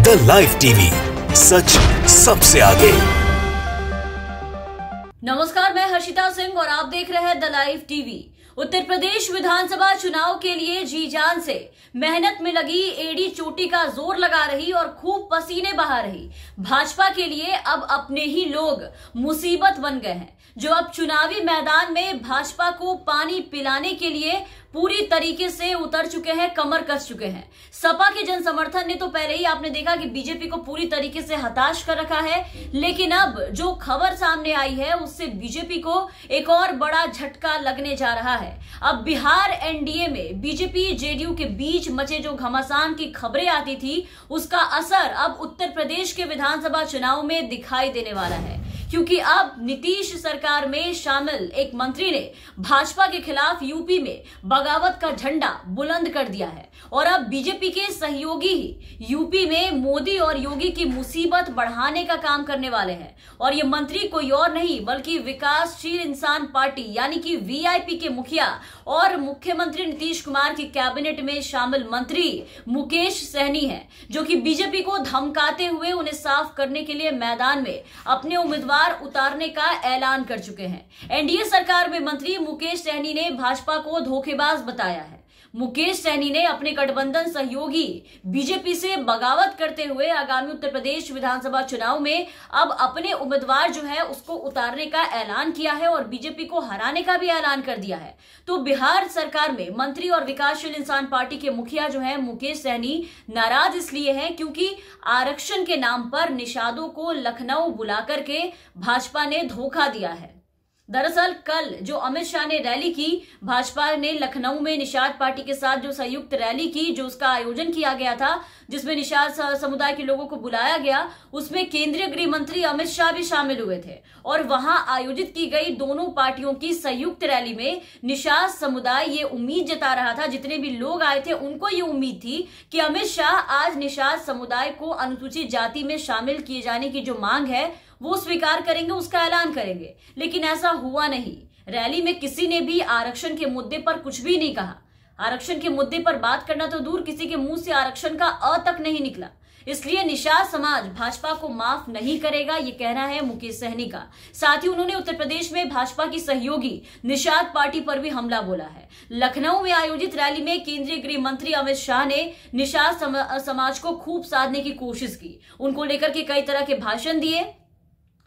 The live TV, सच सबसे आगे। नमस्कार, मैं हर्षिता सिंह और आप देख रहे हैं the live TV. Uttar Pradesh विधानसभा चुनाव के लिए जी जान से मेहनत में लगी एडी चोटी का जोर लगा रही और खूब पसीने बहा रही भाजपा के लिए अब अपने ही लोग मुसीबत बन गए हैं, जो अब चुनावी मैदान में भाजपा को पानी पिलाने के लिए पूरी तरीके से उतर चुके हैं, कमर कस चुके हैं। सपा के जन समर्थन ने तो पहले ही आपने देखा कि बीजेपी को पूरी तरीके से हताश कर रखा है, लेकिन अब जो खबर सामने आई है उससे बीजेपी को एक और बड़ा झटका लगने जा रहा है। अब बिहार एनडीए में बीजेपी जेडीयू के बीच मचे जो घमासान की खबरें आती थी, उसका असर अब उत्तर प्रदेश के विधानसभा चुनाव में दिखाई देने वाला है, क्योंकि अब नीतीश सरकार में शामिल एक मंत्री ने भाजपा के खिलाफ यूपी में बगावत का झंडा बुलंद कर दिया है और अब बीजेपी के सहयोगी ही यूपी में मोदी और योगी की मुसीबत बढ़ाने का काम करने वाले हैं। और ये मंत्री कोई और नहीं बल्कि विकासशील इंसान पार्टी यानी कि वीआईपी के मुखिया और मुख्यमंत्री नीतीश कुमार की कैबिनेट में शामिल मंत्री मुकेश सहनी है, जो कि बीजेपी को धमकाते हुए उन्हें साफ करने के लिए मैदान में अपने उम्मीदवार उतारने का ऐलान कर चुके हैं। एनडीए सरकार में मंत्री मुकेश सहनी ने भाजपा को धोखेबाज बताया है। मुकेश सहनी ने अपने गठबंधन सहयोगी बीजेपी से बगावत करते हुए आगामी उत्तर प्रदेश विधानसभा चुनाव में अब अपने उम्मीदवार जो है उसको उतारने का ऐलान किया है और बीजेपी को हराने का भी ऐलान कर दिया है। तो बिहार सरकार में मंत्री और विकासशील इंसान पार्टी के मुखिया जो है मुकेश सहनी नाराज इसलिए हैं क्योंकि आरक्षण के नाम पर निषादों को लखनऊ बुला करके भाजपा ने धोखा दिया है। दरअसल कल जो अमित शाह ने रैली की, भाजपा ने लखनऊ में निषाद पार्टी के साथ जो संयुक्त रैली की, जो उसका आयोजन किया गया था, जिसमें निषाद समुदाय के लोगों को बुलाया गया, उसमें केंद्रीय गृह मंत्री अमित शाह भी शामिल हुए थे। और वहां आयोजित की गई दोनों पार्टियों की संयुक्त रैली में निषाद समुदाय ये उम्मीद जता रहा था, जितने भी लोग आए थे उनको ये उम्मीद थी कि अमित शाह आज निषाद समुदाय को अनुसूचित जाति में शामिल किए जाने की जो मांग है वो स्वीकार करेंगे, उसका ऐलान करेंगे। लेकिन ऐसा हुआ नहीं। रैली में किसी ने भी आरक्षण के मुद्दे पर कुछ भी नहीं कहा। आरक्षण के मुद्दे पर बात करना तो दूर, किसी के मुंह से आरक्षण का अ तक नहीं निकला। इसलिए निषाद समाज भाजपा को माफ नहीं करेगा, ये कहना है मुकेश सहनी का। साथ ही उन्होंने उत्तर प्रदेश में भाजपा की सहयोगी निषाद पार्टी पर भी हमला बोला है। लखनऊ में आयोजित रैली में केंद्रीय गृह मंत्री अमित शाह ने निषाद समाज को खूब साधने की कोशिश की, उनको लेकर के कई तरह के भाषण दिए।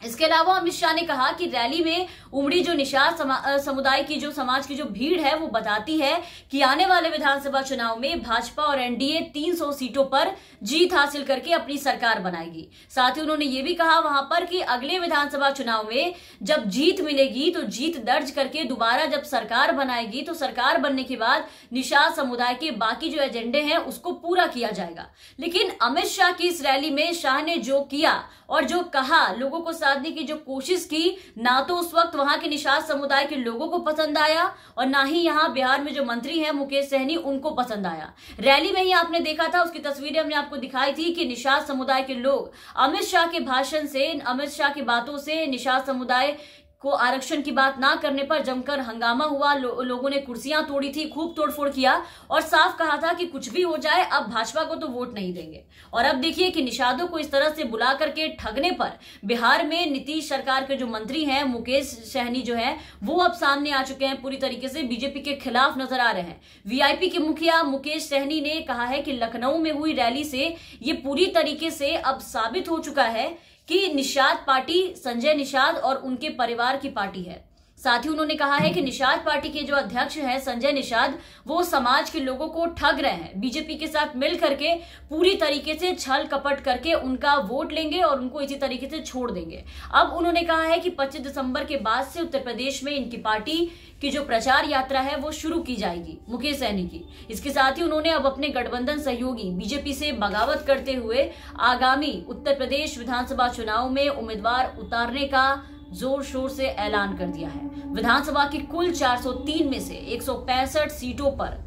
इसके अलावा अमित शाह ने कहा कि रैली में उमड़ी जो निषाद समुदाय की जो समाज की जो भीड़ है वो बताती है कि आने वाले विधानसभा चुनाव में भाजपा और एनडीए 300 सीटों पर जीत हासिल करके अपनी सरकार बनाएगी। साथ ही उन्होंने ये भी कहा वहां पर कि अगले विधानसभा चुनाव में जब जीत मिलेगी तो जीत दर्ज करके दोबारा जब सरकार बनाएगी तो सरकार बनने के बाद निषाद समुदाय के बाकी जो एजेंडे हैं उसको पूरा किया जाएगा। लेकिन अमित शाह की इस रैली में शाह ने जो किया और जो कहा, लोगों को साधने की जो कोशिश की, ना तो उस वक्त वहां के निषाद समुदाय के लोगों को पसंद आया और ना ही यहाँ बिहार में जो मंत्री हैं मुकेश सहनी उनको पसंद आया। रैली में ही आपने देखा था, उसकी तस्वीरें हमने आपको दिखाई थी कि निषाद समुदाय के लोग अमित शाह के भाषण से, अमित शाह की बातों से निषाद समुदाय को आरक्षण की बात ना करने पर जमकर हंगामा हुआ। लोगों ने कुर्सियां तोड़ी थी, खूब तोड़फोड़ किया और साफ कहा था कि कुछ भी हो जाए अब भाजपा को तो वोट नहीं देंगे। और अब देखिए कि निषादों को इस तरह से बुला करके ठगने पर बिहार में नीतीश सरकार के जो मंत्री हैं मुकेश सहनी जो है वो अब सामने आ चुके हैं, पूरी तरीके से बीजेपी के खिलाफ नजर आ रहे हैं। वीआईपी के मुखिया मुकेश सहनी ने कहा है कि लखनऊ में हुई रैली से ये पूरी तरीके से अब साबित हो चुका है कि निषाद पार्टी संजय निषाद और उनके परिवार की पार्टी है। साथ ही उन्होंने कहा है कि निषाद पार्टी के जो अध्यक्ष हैं संजय निषाद, वो समाज के लोगों को ठग रहे हैं, बीजेपी के साथ मिल करके पूरी तरीके से छल कपट करके उनका वोट लेंगे और उनको इसी तरीके से छोड़ देंगे। अब उन्होंने कहा है कि 25 दिसंबर के बाद से उत्तर प्रदेश में इनकी पार्टी की जो प्रचार यात्रा है वो शुरू की जाएगी, मुकेश सहनी की। इसके साथ ही उन्होंने अब अपने गठबंधन सहयोगी बीजेपी से बगावत करते हुए आगामी उत्तर प्रदेश विधानसभा चुनाव में उम्मीदवार उतारने का जोर शोर से ऐलान कर दिया है। विधानसभा की कुल 403 में से 165 सीटों पर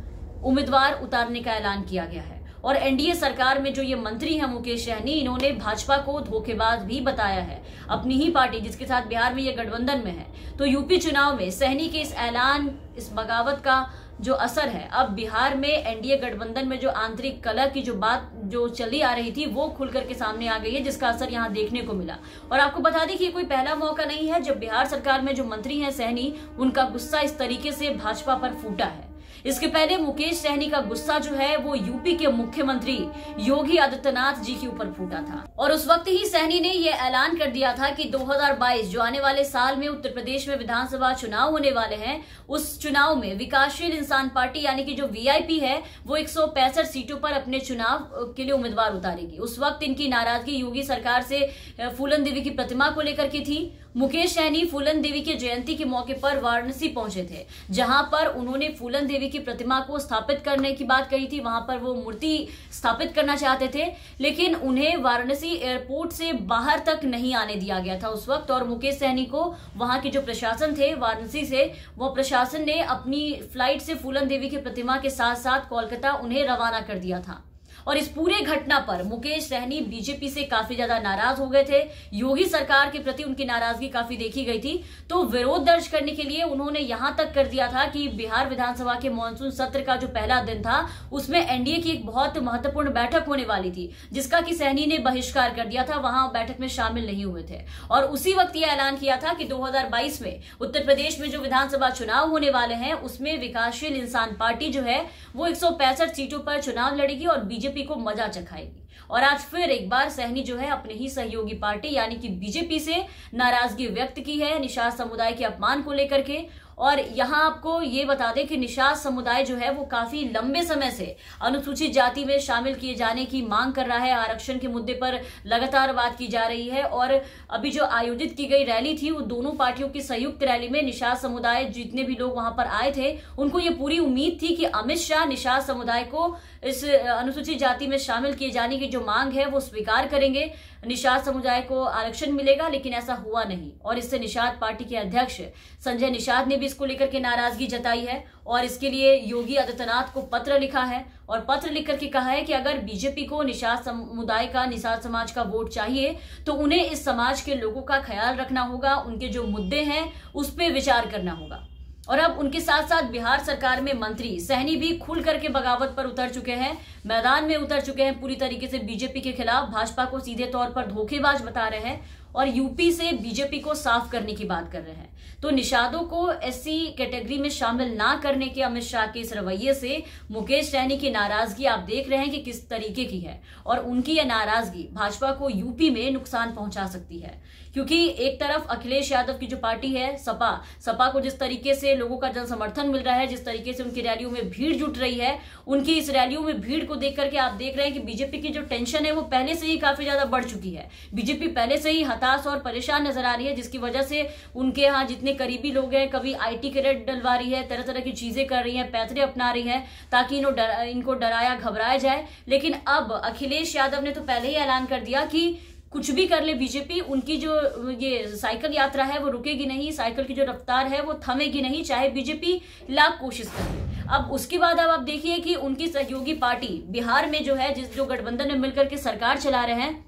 उम्मीदवार उतारने का ऐलान किया गया है। और एनडीए सरकार में जो ये मंत्री हैं मुकेश सहनी, इन्होंने भाजपा को धोखेबाज भी बताया है, अपनी ही पार्टी जिसके साथ बिहार में ये गठबंधन में है। तो यूपी चुनाव में सहनी के इस ऐलान, इस बगावत का जो असर है अब बिहार में एनडीए गठबंधन में जो आंतरिक कलह की जो बात जो चली आ रही थी वो खुल करके सामने आ गई है, जिसका असर यहाँ देखने को मिला। और आपको बता दें कि ये कोई पहला मौका नहीं है जब बिहार सरकार में जो मंत्री हैं सहनी, उनका गुस्सा इस तरीके से भाजपा पर फूटा है। इसके पहले मुकेश सहनी का गुस्सा जो है वो यूपी के मुख्यमंत्री योगी आदित्यनाथ जी के ऊपर फूटा था और उस वक्त ही सहनी ने यह ऐलान कर दिया था कि 2022 जो आने वाले साल में उत्तर प्रदेश में विधानसभा चुनाव होने वाले हैं, उस चुनाव में विकासशील इंसान पार्टी यानी कि जो वीआईपी है वो 165 सीटों पर अपने चुनाव के लिए उम्मीदवार उतारेगी। उस वक्त इनकी नाराजगी योगी सरकार से फूलन देवी की प्रतिमा को लेकर की थी। मुकेश सहनी फूलन देवी की जयंती के मौके पर वाराणसी पहुंचे थे, जहां पर उन्होंने फूलन देवी की प्रतिमा को स्थापित करने की बात कही थी। वहां पर वो मूर्ति स्थापित करना चाहते थे, लेकिन उन्हें वाराणसी एयरपोर्ट से बाहर तक नहीं आने दिया गया था उस वक्त। और मुकेश सहनी को वहां के जो प्रशासन थे वाराणसी से, वो प्रशासन ने अपनी फ्लाइट से फूलन देवी की प्रतिमा के साथ साथ कोलकाता उन्हें रवाना कर दिया था। और इस पूरे घटना पर मुकेश सहनी बीजेपी से काफी ज्यादा नाराज हो गए थे। योगी सरकार के प्रति उनकी नाराजगी काफी देखी गई थी, तो विरोध दर्ज करने के लिए उन्होंने यहां तक कर दिया था कि बिहार विधानसभा के मानसून सत्र का जो पहला दिन था उसमें एनडीए की एक बहुत महत्वपूर्ण बैठक होने वाली थी, जिसका कि सहनी ने बहिष्कार कर दिया था, वहां बैठक में शामिल नहीं हुए थे। और उसी वक्त यह ऐलान किया था कि 2022 में उत्तर प्रदेश में जो विधानसभा चुनाव होने वाले हैं उसमें विकासशील इंसान पार्टी जो है वो 165 सीटों पर चुनाव लड़ेगी और बीजेपी को मजा चखाएगी। और आज फिर एक बार सहनी जो है अपने ही सहयोगी पार्टी यानी कि बीजेपी से नाराजगी व्यक्त की है निषाद समुदाय के अपमान को लेकर के। और यहां आपको ये बता दें कि निषाद समुदाय जो है वो काफी लंबे समय से अनुसूचित जाति में शामिल किए जाने की मांग कर रहा है। आरक्षण के मुद्दे पर लगातार बात की जा रही है और अभी जो आयोजित की गई रैली थी वो दोनों पार्टियों की संयुक्त रैली में निषाद समुदाय जितने भी लोग वहां पर आए थे उनको ये पूरी उम्मीद थी कि अमित शाह निषाद समुदाय को इस अनुसूचित जाति में शामिल किए जाने की जो मांग है वो स्वीकार करेंगे, निषाद समुदाय को आरक्षण मिलेगा, लेकिन ऐसा हुआ नहीं। और इससे निषाद पार्टी के अध्यक्ष संजय निषाद ने भी इसको लेकर के नाराजगी जताई है और इसके लिए योगी आदित्यनाथ को पत्र लिखा है और पत्र लिख करके कहा है कि अगर बीजेपी को निषाद समुदाय का, निषाद समाज का वोट चाहिए तो उन्हें इस समाज के लोगों का ख्याल रखना होगा, उनके जो मुद्दे हैं उस पर विचार करना होगा। और अब उनके साथ साथ बिहार सरकार में मंत्री सहनी भी खुल करके बगावत पर उतर चुके हैं, मैदान में उतर चुके हैं पूरी तरीके से बीजेपी के खिलाफ। भाजपा को सीधे तौर पर धोखेबाज बता रहे हैं और यूपी से बीजेपी को साफ करने की बात कर रहे हैं। तो निषादों को एससी कैटेगरी में शामिल ना करने के अमित शाह के इस रवैये से मुकेश सहनी की नाराजगी आप देख रहे हैं कि किस तरीके की है और उनकी यह नाराजगी भाजपा को यूपी में नुकसान पहुंचा सकती है। क्योंकि एक तरफ अखिलेश यादव की जो पार्टी है सपा को जिस तरीके से लोगों का जन समर्थन मिल रहा है, जिस तरीके से उनकी रैलियों में भीड़ जुट रही है, उनकी इस रैलियों में भीड़ को देख करके आप देख रहे हैं कि बीजेपी की जो टेंशन है वो पहले से ही काफी ज्यादा बढ़ चुकी है। बीजेपी पहले से ही हताश और परेशान नजर आ रही है, जिसकी वजह से उनके यहाँ जितने करीबी लोग हैं, कभी आईटी के रेड डलवा रही है, तरह तरह की चीजें कर रही है, पैतरे अपना रही है ताकि इनको डराया घबराया जाए। लेकिन अब अखिलेश यादव ने तो पहले ही ऐलान कर दिया कि कुछ भी कर ले बीजेपी, उनकी जो ये साइकिल यात्रा है वो रुकेगी नहीं, साइकिल की जो रफ्तार है वो थमेगी नहीं, चाहे बीजेपी लाख कोशिश करे। अब उसके बाद अब आप देखिए कि उनकी सहयोगी पार्टी बिहार में जो है जो गठबंधन में मिलकर के सरकार चला रहे हैं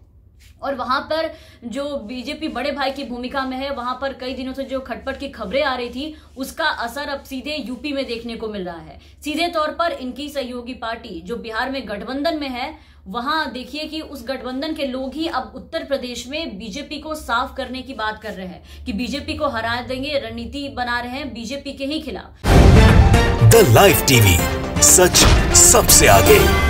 और वहां पर जो बीजेपी बड़े भाई की भूमिका में है, वहां पर कई दिनों से जो खटपट की खबरें आ रही थी उसका असर अब सीधे यूपी में देखने को मिल रहा है। सीधे तौर पर इनकी सहयोगी पार्टी जो बिहार में गठबंधन में है, वहां देखिए कि उस गठबंधन के लोग ही अब उत्तर प्रदेश में बीजेपी को साफ करने की बात कर रहे हैं कि बीजेपी को हरा देंगे, रणनीति बना रहे हैं बीजेपी के ही खिलाफ। द लाइव टीवी, सच सबसे आगे।